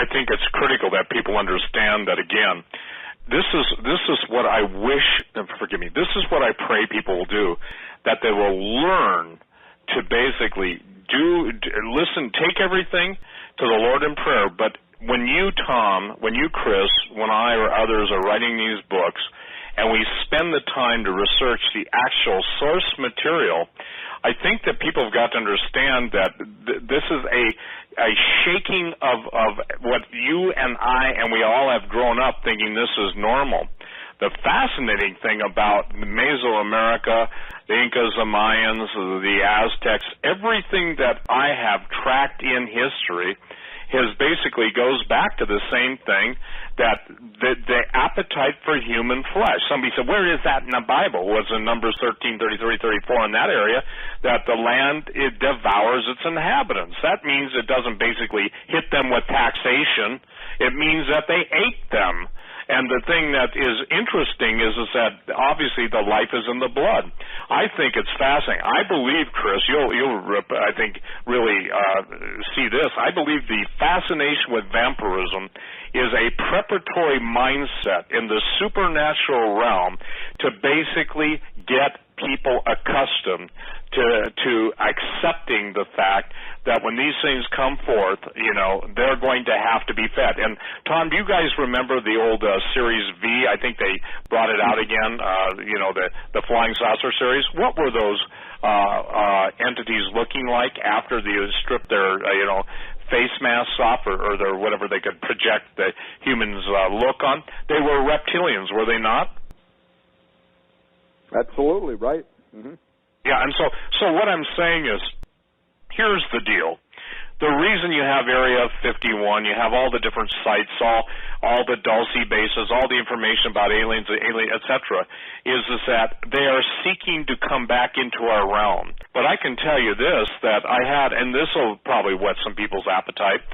I think it's critical that people understand that, again, this is what I wish, forgive me, this is what I pray people will do, that they will learn to basically listen, take everything to the Lord in prayer. But when you, Tom, when you, Chris, when I or others are writing these books, and we spend the time to research the actual source material, I think that people have got to understand that this is a shaking of what you and I and we all have grown up thinking this is normal. The fascinating thing about Mesoamerica, the Incas, the Mayans, the Aztecs, everything that I have tracked in history basically goes back to the same thing, that the appetite for human flesh. Somebody said, where is that in the Bible? It was in Numbers 13, 33, 34 in that area, that the land, it devours its inhabitants. That means it doesn't basically hit them with taxation. It means that they ate them. And the thing that is interesting is that obviously the life is in the blood. I think it's fascinating. I believe, Chris, you'll I think really see this. I believe the fascination with vampirism is a preparatory mindset in the supernatural realm to basically get people accustomed to accepting the fact that when these things come forth, they're going to have to be fed. And Tom, do you guys remember the old Series V? I think they brought it out again, the Flying Saucer series. What were those entities looking like after they stripped their, face masks off or their whatever they could project the humans' look on? They were reptilians, were they not? Absolutely, right. Mm-hmm. Yeah, and so what I'm saying is, here's the deal. The reason you have Area 51, you have all the different sites, all the Dulce bases, all the information about aliens, etc., is that they are seeking to come back into our realm. But I can tell you this, that I had, and this will probably whet some people's appetite,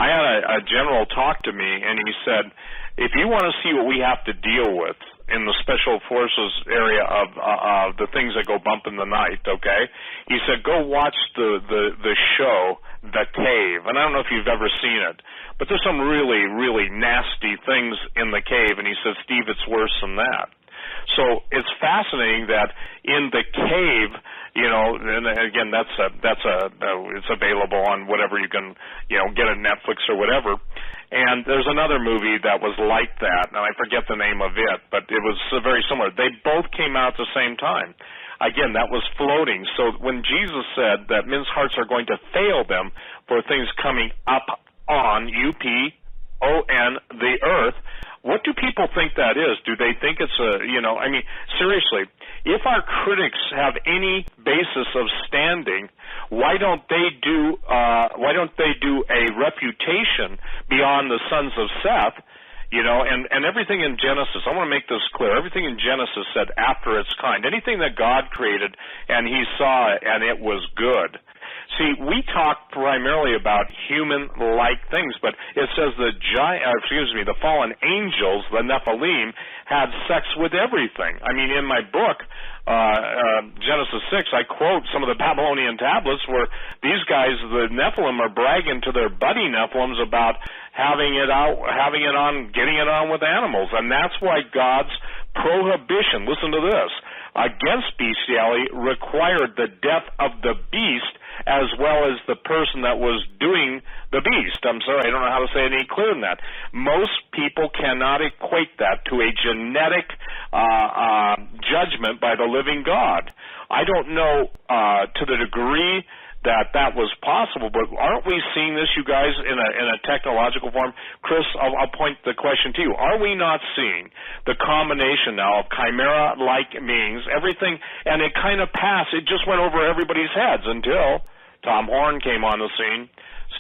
I had a general talk to me, and he said, if you want to see what we have to deal with in the Special Forces area of the things that go bump in the night, okay? He said, go watch the show, The Cave. And I don't know if you've ever seen it, but there's some really, really nasty things in the cave. And he said, Steve, it's worse than that. So it's fascinating that in the cave, and again, it's available on whatever you can, get on Netflix or whatever. And there's another movie that was like that, and I forget the name of it, but it was very similar. They both came out at the same time. Again, that was floating. So when Jesus said that men's hearts are going to fail them for things coming up on, UPON, the earth, what do people think that is? Do they think it's seriously, if our critics have any basis of standing, why don't they do a refutation beyond the sons of Seth? And everything in Genesis, I want to make this clear, everything in Genesis said after its kind. Anything that God created and he saw it and it was good. See, we talk primarily about human-like things, but it says the fallen angels, the Nephilim, had sex with everything. I mean, in my book, Genesis 6, I quote some of the Babylonian tablets where these guys, the Nephilim, are bragging to their buddy Nephilims about getting it on with animals. And that's why God's prohibition, listen to this, against bestiality required the death of the beast as well as the person that was doing the beast. I'm sorry, I don't know how to say it any clearer than that. Most people cannot equate that to a genetic judgment by the living God. I don't know to the degree that was possible, but aren't we seeing this, you guys, in a technological form? Chris, I'll point the question to you. Are we not seeing the combination now of chimera-like beings, everything, and it kind of passed, it just went over everybody's heads until Tom Horn came on the scene,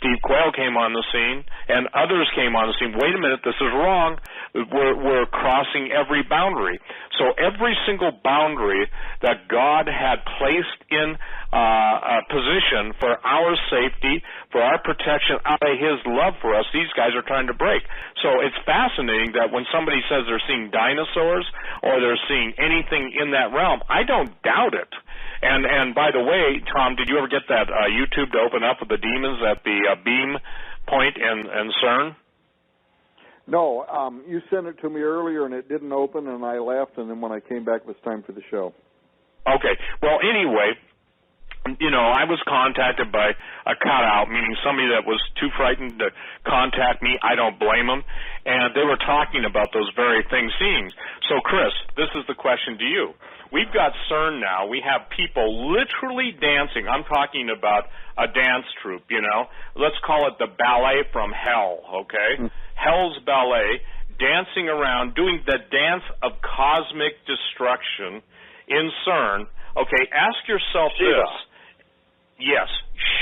Steve Quayle came on the scene, and others came on the scene. Wait a minute, this is wrong. We're crossing every boundary. So every single boundary that God had placed in a position for our safety, for our protection, out of his love for us, these guys are trying to break. So it's fascinating that when somebody says they're seeing dinosaurs or they're seeing anything in that realm, I don't doubt it. And by the way, Tom, did you ever get that YouTube to open up with the demons at the beam point and CERN? No, you sent it to me earlier, and it didn't open, and I left, and then when I came back, it was time for the show. Okay. Well, anyway, I was contacted by a cutout, meaning somebody that was too frightened to contact me. I don't blame them. And they were talking about those very things seeing. So, Chris, this is the question to you. We've got CERN now. We have people literally dancing. I'm talking about a dance troupe, Let's call it the ballet from hell, okay? Hell's ballet, dancing around, doing the dance of cosmic destruction in CERN. Okay, ask yourself Shiva. this. Yes,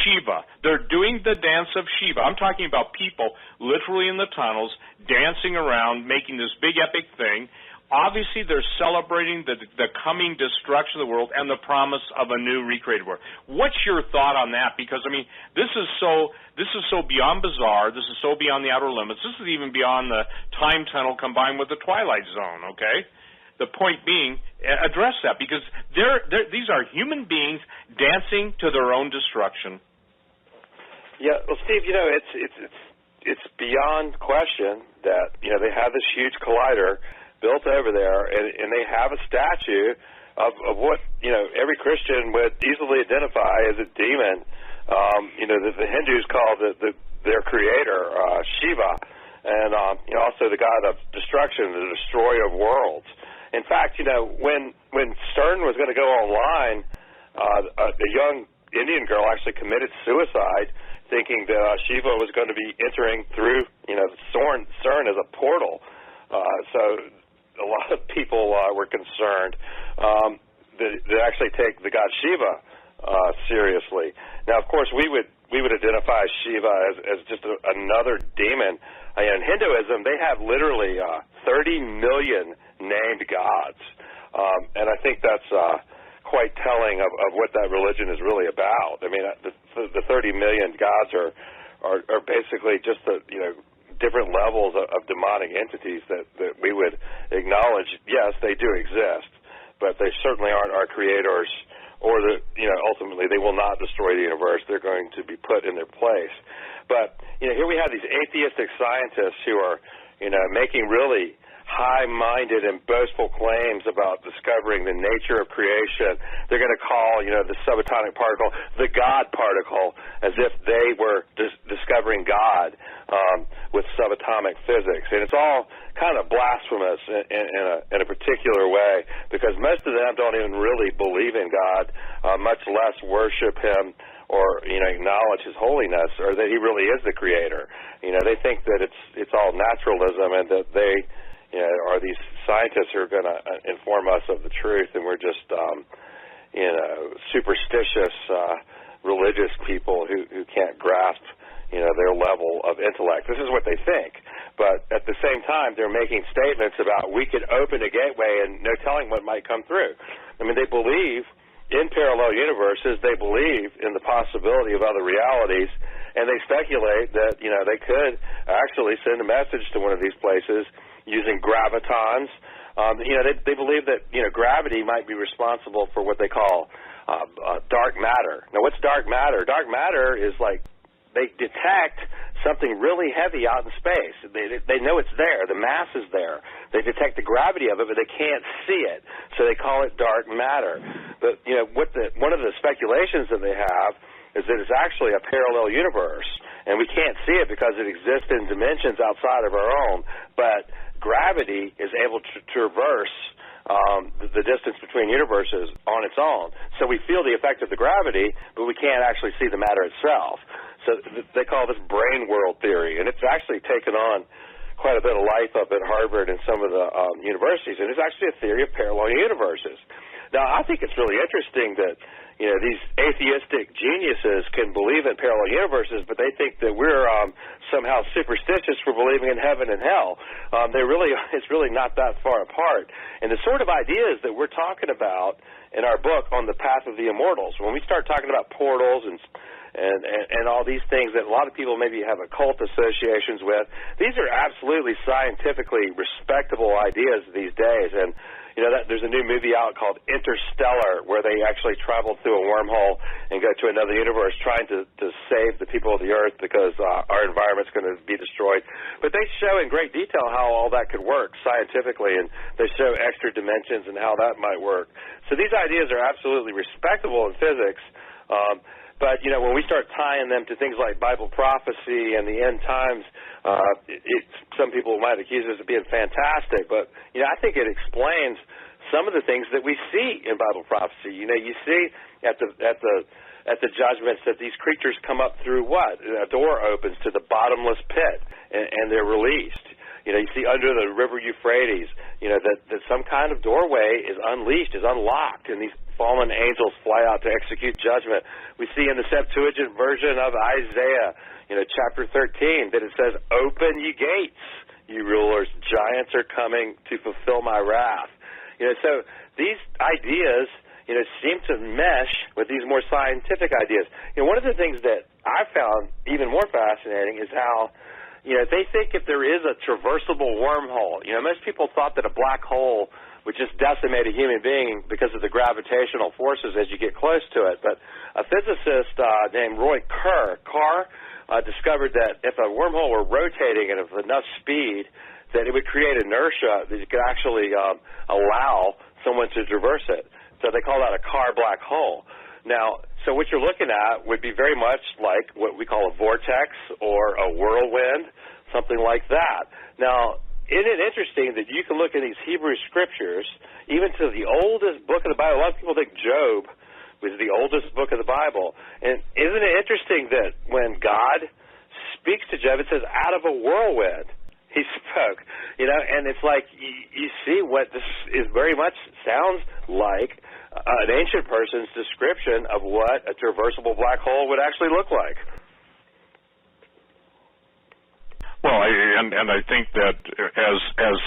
Shiva. They're doing the dance of Shiva. I'm talking about people literally in the tunnels, dancing around, making this big epic thing. Obviously, they're celebrating the coming destruction of the world and the promise of a new recreated world. What's your thought on that? Because this is so beyond bizarre. This is so beyond the outer limits. This is even beyond the time tunnel combined with the Twilight Zone. Okay, the point being, address that because these are human beings dancing to their own destruction. Yeah, well, Steve, it's beyond question that they have this huge collider built over there, and they have a statue of what every Christian would easily identify as a demon. That the Hindus call their creator Shiva, and also the god of destruction, the destroyer of worlds. In fact, when CERN was going to go online, a young Indian girl actually committed suicide, thinking that Shiva was going to be entering through CERN as a portal. So a lot of people were concerned that actually take the god Shiva seriously. Now, of course, we would identify Shiva as just another demon. In Hinduism, they have literally 30 million named gods, and I think that's quite telling of what that religion is really about. I mean, the 30 million gods are basically just different levels of demonic entities that we would acknowledge. Yes, they do exist, but they certainly aren't our creators, or ultimately they will not destroy the universe. They're going to be put in their place. But here we have these atheistic scientists who are making really high-minded and boastful claims about discovering the nature of creation. They're going to call, the subatomic particle the God particle, as if they were discovering God with subatomic physics. And it's all kind of blasphemous in a particular way, because most of them don't even really believe in God, much less worship Him or acknowledge His holiness, or that He really is the Creator. They think that it's all naturalism, and that they are these scientists who are going to inform us of the truth, and we're just, superstitious religious people who can't grasp, their level of intellect. This is what they think. But at the same time, they're making statements about we could open a gateway and no telling what might come through. I mean, they believe in parallel universes. They believe in the possibility of other realities, and they speculate that, they could actually send a message to one of these places using gravitons. They believe that, gravity might be responsible for what they call dark matter. Now, what's dark matter? Dark matter is like they detect something really heavy out in space. They know it's there. The mass is there. They detect the gravity of it, but they can't see it. So they call it dark matter. But, one of the speculations that they have is that it's actually a parallel universe, and we can't see it because it exists in dimensions outside of our own. But gravity is able to traverse the distance between universes on its own. So we feel the effect of the gravity, but we can't actually see the matter itself. So they call this brain world theory, and it's actually taken on quite a bit of life up at Harvard and some of the universities, and it's actually a theory of parallel universes. Now, I think it's really interesting that these atheistic geniuses can believe in parallel universes, but they think that we're somehow superstitious for believing in heaven and hell. It's really not that far apart. And the sort of ideas that we're talking about in our book on the path of the immortals, when we start talking about portals and all these things that a lot of people maybe have occult associations with, these are absolutely scientifically respectable ideas these days. And there's a new movie out called Interstellar, where they actually travel through a wormhole and go to another universe trying to save the people of the Earth because our environment's going to be destroyed. But they show in great detail how all that could work scientifically, and they show extra dimensions and how that might work. So these ideas are absolutely respectable in physics. But, when we start tying them to things like Bible prophecy and the end times, some people might accuse us of being fantastic. But, I think it explains some of the things that we see in Bible prophecy. You see at the judgments that these creatures come up through what? A door opens to the bottomless pit, and they're released. You see under the river Euphrates, that some kind of doorway is unleashed, is unlocked, and these fallen angels fly out to execute judgment. We see in the Septuagint version of Isaiah, chapter 13, that it says, "Open ye gates, ye rulers, giants are coming to fulfill my wrath." So these ideas, seem to mesh with these more scientific ideas. One of the things that I found even more fascinating is how they think if there is a traversable wormhole, most people thought that a black hole would just decimate a human being because of the gravitational forces as you get close to it. But a physicist named Roy Kerr discovered that if a wormhole were rotating at enough speed, that it would create inertia that you could actually allow someone to traverse it. So they call that a Kerr black hole. Now, so what you're looking at would be very much like what we call a vortex or a whirlwind, something like that. Now, isn't it interesting that you can look in these Hebrew scriptures, even to the oldest book of the Bible? A lot of people think Job was the oldest book of the Bible. And isn't it interesting that when God speaks to Job, it says, out of a whirlwind he spoke. And it's like you see what this is very much sounds like an ancient person's description of what a traversable black hole would actually look like. Well, and I think that as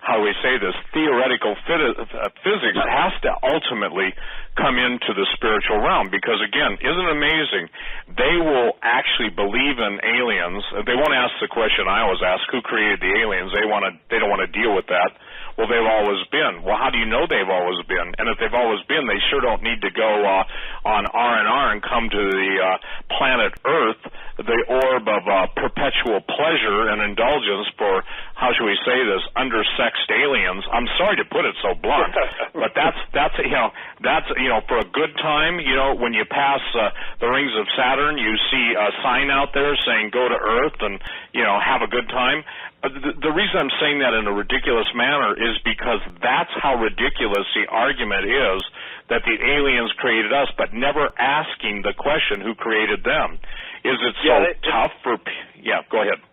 how we say this, theoretical physics has to ultimately come into the spiritual realm because, again, isn't it amazing? They will actually believe in aliens. They won't ask the question I always ask, who created the aliens? They don't want to deal with that. Well, they've always been. Well, how do you know they've always been? And if they've always been, they sure don't need to go on R&R and come to the planet Earth, the orb of perpetual pleasure and indulgence for, how should we say this, undersexed aliens. I'm sorry to put it so blunt, but that's for a good time. When you pass the rings of Saturn, you see a sign out there saying go to Earth and have a good time. The reason I'm saying that in a ridiculous manner is because that's how ridiculous the argument is that the aliens created us, but never asking the question who created them. Is it tough for... Yeah, go ahead.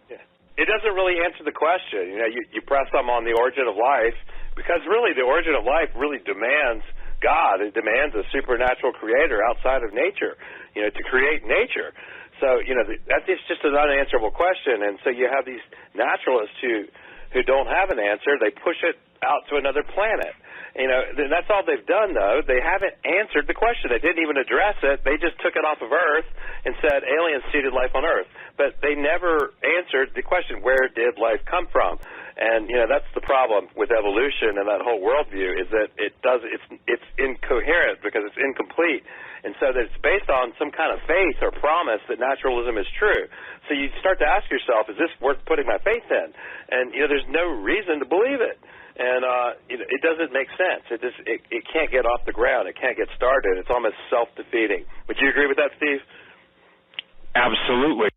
It doesn't really answer the question. You press them on the origin of life because really the origin of life really demands God. It demands a supernatural creator outside of nature, to create nature. So, that's just an unanswerable question. And so you have these naturalists who don't have an answer. They push it out to another planet. That's all they've done, though. They haven't answered the question. They didn't even address it. They just took it off of Earth and said aliens seeded life on Earth. But they never answered the question, where did life come from? And, that's the problem with evolution and that whole worldview is that it's incoherent because it's incomplete. And so that it's based on some kind of faith or promise that naturalism is true. So you start to ask yourself, is this worth putting my faith in? And, there's no reason to believe it. And it doesn't make sense. It can't get off the ground. It can't get started. It's almost self-defeating. Would you agree with that, Steve? Absolutely.